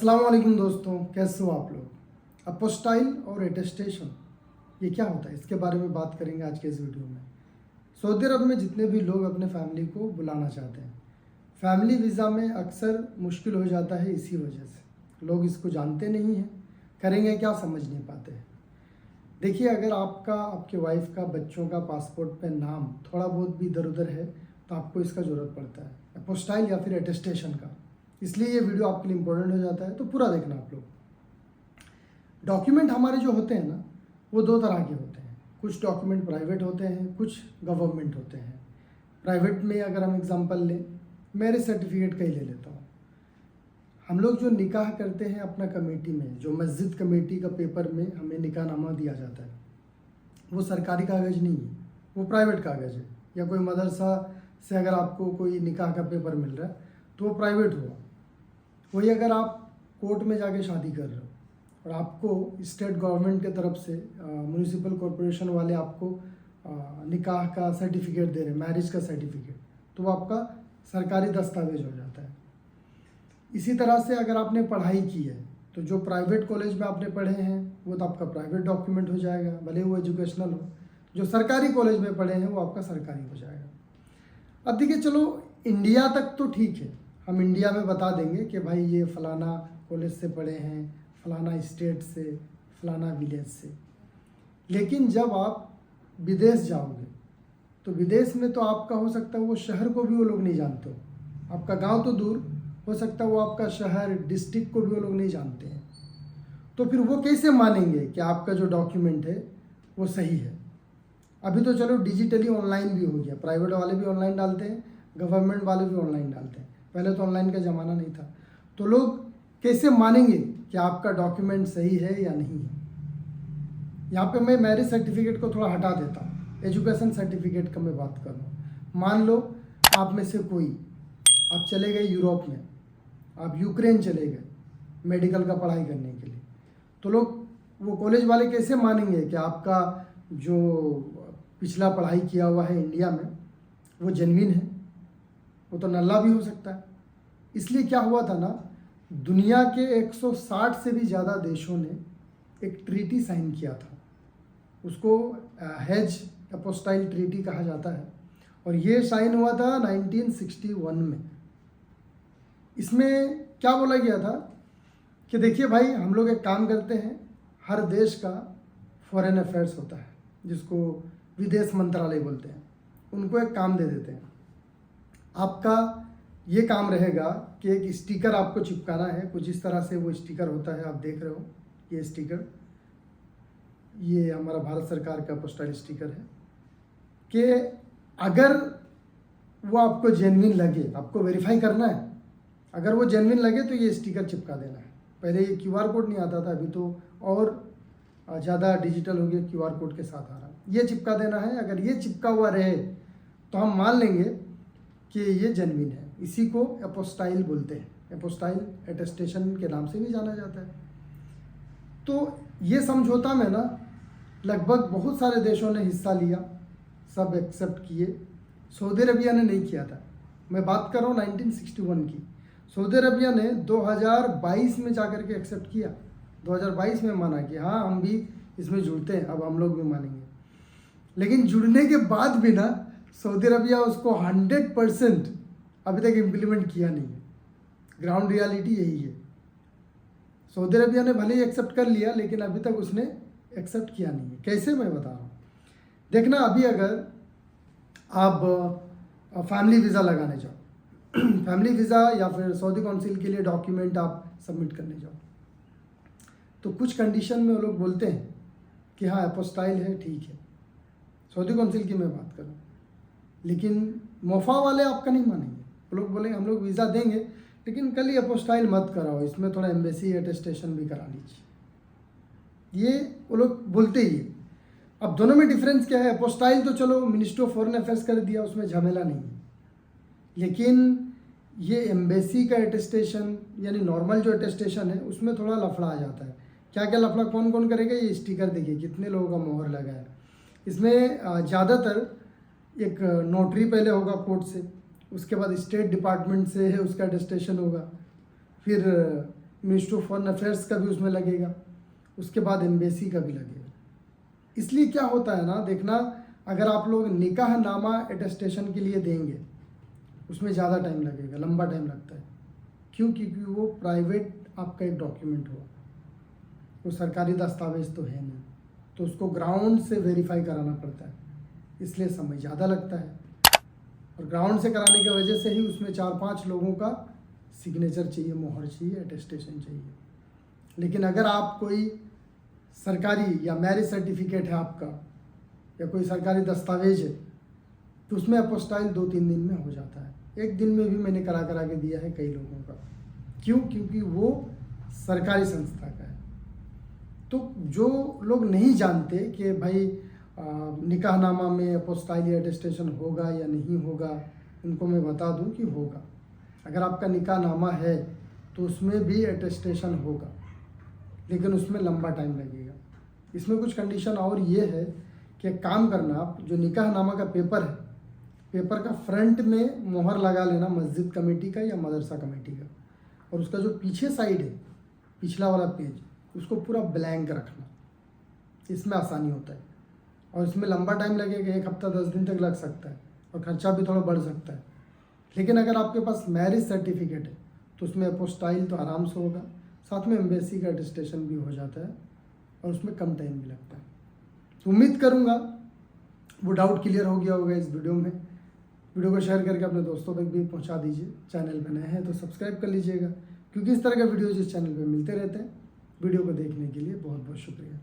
अस्सलाम वालेकुम दोस्तों, कैसे हो आप लोग। अपोस्टाइल और एटेस्टेशन ये क्या होता है, इसके बारे में बात करेंगे आज के इस वीडियो में। सऊदी अरब में जितने भी लोग अपने फैमिली को बुलाना चाहते हैं, फैमिली वीज़ा में अक्सर मुश्किल हो जाता है। इसी वजह से लोग इसको जानते नहीं हैं, करेंगे क्या समझ नहीं पाते हैं। देखिए, अगर आपका, आपके वाइफ का, बच्चों का पासपोर्ट पे नाम थोड़ा बहुत भी इधर उधर है तो आपको इसका ज़रूरत पड़ता है, अपोस्टाइल या फिर एटेस्टेशन का। इसलिए ये वीडियो आपके लिए इम्पोर्टेंट हो जाता है, तो पूरा देखना आप लोग। डॉक्यूमेंट हमारे जो होते हैं ना, वो दो तरह के होते हैं। कुछ डॉक्यूमेंट प्राइवेट होते हैं, कुछ गवर्नमेंट होते हैं। प्राइवेट में अगर हम एग्जांपल लें, मैरिज सर्टिफिकेट का ही ले लेता हूँ। हम लोग जो निकाह करते हैं अपना कमेटी में, जो मस्जिद कमेटी का पेपर में हमें निकाहनामा दिया जाता है, वो सरकारी कागज़ नहीं है, वो प्राइवेट कागज़ है। या कोई मदरसा से अगर आपको कोई निकाह का पेपर मिल रहा है तो वो प्राइवेट हुआ। वही अगर आप कोर्ट में जाके शादी कर रहे हो और आपको स्टेट गवर्नमेंट की तरफ से म्यूनिसिपल कॉरपोरेशन वाले आपको निकाह का सर्टिफिकेट दे रहे हैं, मैरिज का सर्टिफिकेट, तो वो आपका सरकारी दस्तावेज हो जाता है। इसी तरह से अगर आपने पढ़ाई की है तो जो प्राइवेट कॉलेज में आपने पढ़े हैं वो तो आपका प्राइवेट डॉक्यूमेंट हो जाएगा, भले वो एजुकेशनल हो। जो सरकारी कॉलेज में पढ़े हैं वो आपका सरकारी हो जाएगा। अब देखिए, चलो इंडिया तक तो ठीक है, हम इंडिया में बता देंगे कि भाई ये फ़लाना कॉलेज से पढ़े हैं, फ़लाना स्टेट से, फ़लाना विलेज से। लेकिन जब आप विदेश जाओगे तो विदेश में तो आपका हो सकता है वो शहर को भी वो लोग नहीं जानते हो। आपका गांव तो दूर, हो सकता है वो आपका शहर, डिस्ट्रिक्ट को भी वो लोग नहीं जानते हैं। तो फिर वो कैसे मानेंगे कि आपका जो डॉक्यूमेंट है वो सही है। अभी तो चलो डिजिटली ऑनलाइन भी हो गया, प्राइवेट वाले भी ऑनलाइन डालते हैं, गवर्नमेंट वाले भी ऑनलाइन डालते हैं। पहले तो ऑनलाइन का ज़माना नहीं था, तो लोग कैसे मानेंगे कि आपका डॉक्यूमेंट सही है या नहीं है। यहाँ पे मैं मैरिज सर्टिफिकेट को थोड़ा हटा देता हूँ, एजुकेशन सर्टिफिकेट का मैं बात कर रहा हूँ। मान लो आप में से कोई, आप चले गए यूरोप में, आप यूक्रेन चले गए मेडिकल का पढ़ाई करने के लिए, तो लोग, वो कॉलेज वाले कैसे मानेंगे कि आपका जो पिछला पढ़ाई किया हुआ है इंडिया में वो जेन्युइन है। वो तो नल्ला भी हो सकता है। इसलिए क्या हुआ था ना, दुनिया के 160 से भी ज़्यादा देशों ने एक ट्रीटी साइन किया था, उसको हेज अपोस्टाइल ट्रीटी कहा जाता है, और ये साइन हुआ था 1961 में। इसमें क्या बोला गया था कि देखिए भाई, हम लोग एक काम करते हैं, हर देश का फॉरेन अफेयर्स होता है जिसको विदेश मंत्रालय बोलते हैं, उनको एक काम दे देते हैं। आपका ये काम रहेगा कि एक स्टिकर आपको चिपकाना है, कुछ इस तरह से वो स्टिकर होता है, आप देख रहे हो ये स्टिकर, ये हमारा भारत सरकार का पोस्टल स्टिकर है, कि अगर वो आपको जेन्युइन लगे, आपको वेरीफाई करना है, अगर वो जेन्युइन लगे तो ये स्टिकर चिपका देना है। पहले ये क्यूआर कोड नहीं आता था, अभी तो और ज़्यादा डिजिटल हो गया, क्यूआर कोड के साथ आ रहा है, ये चिपका देना है। अगर ये चिपका हुआ रहे तो हम मान लेंगे कि ये जेन्युइन है। इसी को अपोस्टाइल बोलते हैं, अपोस्टाइल एटेस्टेशन के नाम से भी जाना जाता है। तो ये समझौता में ना लगभग बहुत सारे देशों ने हिस्सा लिया, सब एक्सेप्ट किए। सऊदी अरबिया ने नहीं किया था। मैं बात कर रहा हूँ 1961 की। सऊदी अरबिया ने 2022 में जाकर के एक्सेप्ट किया, 2022 में माना कि हाँ हम भी इसमें जुड़ते हैं, अब हम लोग भी मानेंगे। लेकिन जुड़ने के बाद भी ना सऊदी अरबिया उसको 100% अभी तक इम्प्लीमेंट किया नहीं है। ग्राउंड रियलिटी यही है। सऊदी अरबिया ने भले ही एक्सेप्ट कर लिया, लेकिन अभी तक उसने एक्सेप्ट किया नहीं है। कैसे, मैं बता रहा हूँ। देखना, अभी अगर आप फैमिली वीज़ा लगाने जाओ, फैमिली वीज़ा या फिर सऊदी काउंसिल के लिए डॉक्यूमेंट आप सबमिट करने जाओ, तो कुछ कंडीशन में वो लोग बोलते हैं कि हाँ अपोस्टाइल है, ठीक है। सऊदी काउंसिल की मैं बात करूँ, लेकिन मोफा वाले आपका नहीं मानेंगे। वो लोग बोलेंगे हम लोग वीज़ा देंगे, लेकिन कल ही अपोस्टाइल मत कराओ, इसमें थोड़ा एम्बेसी अटेस्टेशन भी करा लीजिए। ये वो लोग बोलते ही है। अब दोनों में डिफरेंस क्या है। अपोस्टाइल तो चलो मिनिस्ट्री ऑफ फॉरेन अफेयर्स कर दिया, उसमें झमेला नहीं है। लेकिन ये एम्बेसी का अटेस्टेशन यानी नॉर्मल जो अटेस्टेशन है, उसमें थोड़ा लफड़ा आ जाता है। क्या क्या लफड़ा कौन कौन करेगा, ये स्टिकर देखिए कितने लोगों का मोहर लगा है। इसमें ज़्यादातर एक नोटरी पहले होगा कोर्ट से, उसके बाद स्टेट डिपार्टमेंट से है उसका अटेस्टेशन होगा, फिर मिनिस्ट्री ऑफ फॉरेन अफेयर्स का भी उसमें लगेगा, उसके बाद एम्बेसी का भी लगेगा। इसलिए क्या होता है ना, देखना, अगर आप लोग निकाह नामा अटेस्टेशन के लिए देंगे उसमें ज़्यादा टाइम लगेगा, लंबा टाइम लगता है। क्यों? क्योंकि वो प्राइवेट आपका एक डॉक्यूमेंट हुआ, वो सरकारी दस्तावेज तो है नहीं, तो उसको ग्राउंड से वेरीफाई कराना पड़ता है, इसलिए समय ज़्यादा लगता है। और ग्राउंड से कराने की वजह से ही उसमें 4-5 लोगों का सिग्नेचर चाहिए, मोहर चाहिए, अटेस्टेशन चाहिए। लेकिन अगर आप कोई सरकारी या मैरिज सर्टिफिकेट है आपका या कोई सरकारी दस्तावेज है तो उसमें अपोस्टाइल 2-3 दिन में हो जाता है। 1 दिन में भी मैंने करा के दिया है कई लोगों का। क्यों? क्योंकि वो सरकारी संस्था का है। तो जो लोग नहीं जानते कि भाई निकाहनामा में अपोस्टाइल या अटेस्टेशन होगा या नहीं होगा, उनको मैं बता दूं कि होगा। अगर आपका निकाहनामा है तो उसमें भी अटेस्टेशन होगा, लेकिन उसमें लंबा टाइम लगेगा। इसमें कुछ कंडीशन और ये है कि एक काम करना, आप जो निकाहनामा का पेपर है, पेपर का फ्रंट में मोहर लगा लेना मस्जिद कमेटी का या मदरसा कमेटी का, और उसका जो पीछे साइड है, पिछला वाला पेज, उसको पूरा ब्लैंक रखना। इसमें आसानी होता है और इसमें लंबा टाइम लगेगा, 1 हफ्ता 10 दिन तक लग सकता है और खर्चा भी थोड़ा बढ़ सकता है। लेकिन अगर आपके पास मैरिज सर्टिफिकेट है तो उसमें अपोस्टाइल तो आराम से होगा, साथ में एम्बेसी का अटेस्टेशन भी हो जाता है और उसमें कम टाइम भी लगता है। तो उम्मीद करूँगा वो डाउट क्लियर हो गया होगा इस वीडियो में। वीडियो को शेयर करके अपने दोस्तों तक भी पहुंचा दीजिए। चैनल पर नए हैं तो सब्सक्राइब कर लीजिएगा, क्योंकि इस तरह के वीडियोज इस चैनल पे मिलते रहते हैं। वीडियो को देखने के लिए बहुत बहुत शुक्रिया।